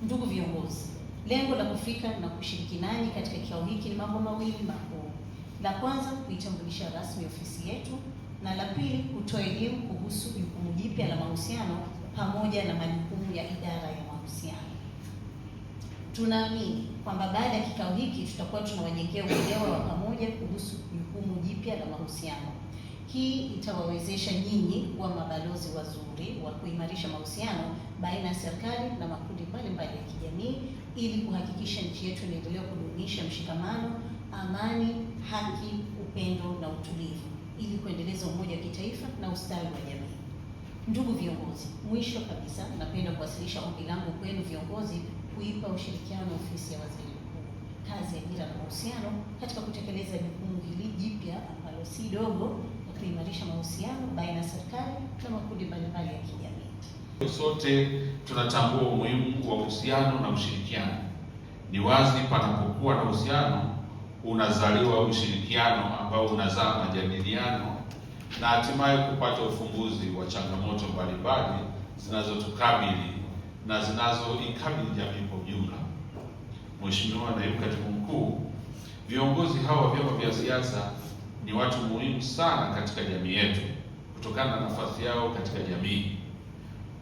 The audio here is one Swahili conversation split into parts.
Ndugu viongozi, lengo la kufika na kushiriki nanyi katika kikao hiki ni mambo mawili makuu. La kwanza, kuitambulisha rasmi ofisi yetu, na la pili, kutoa elimu kuhusu jukumu jipya la mahusiano pamoja na majukumu ya idara ya mahusiano. Tunaamini kwamba baada ya kikao hiki tutakuwa tunawajengea uelewa wa pamoja kuhusu jukumu jipya la mahusiano. Hii itawawezesha nyinyi kuwa mabalozi wazuri wa kuimarisha mahusiano baina ya serikali na makundi mbalimbali ya kijamii ili kuhakikisha nchi yetu inaendelea kudumisha mshikamano, amani, haki, upendo na utulivu ili kuendeleza umoja wa kitaifa na ustawi wa jamii. Ndugu viongozi, mwisho kabisa napenda kuwasilisha ombi langu kwenu viongozi kuipa ushirikiano ofisi ya Waziri Mkuu, kazi ya ajira na mahusiano katika kutekeleza jukumu hili jipya ambalo si dogo la kuimarisha mahusiano baina ya serikali na makundi mbalimbali ya kijamii. Sote tunatambua umuhimu wa uhusiano na ushirikiano. Ni wazi panapokuwa na uhusiano unazaliwa ushirikiano ambao unazaa majadiliano na hatimaye kupata ufumbuzi wa changamoto mbalimbali zinazotukabili na zinazoikabili jamii kwa ujumla. Mheshimiwa Naibu Katibu Mkuu, viongozi hawa wa vyama vya siasa ni watu muhimu sana katika jamii yetu kutokana na nafasi yao katika jamii.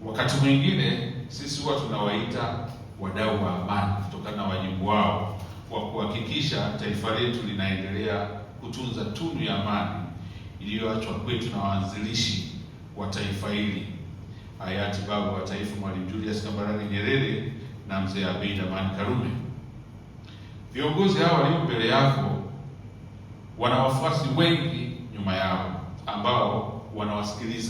Wakati mwingine sisi huwa tunawaita wadau wa amani kutokana na wajibu wao wa kuhakikisha taifa letu linaendelea kutunza tunu ya amani iliyoachwa kwetu na waanzilishi wa taifa hili, hayati baba wa taifa Mwalimu Julius Kambarage Nyerere na mzee Abeid Amani Karume. Viongozi hawa walio mbele yako wana wafuasi wengi nyuma yao ambao wanawasikiliza.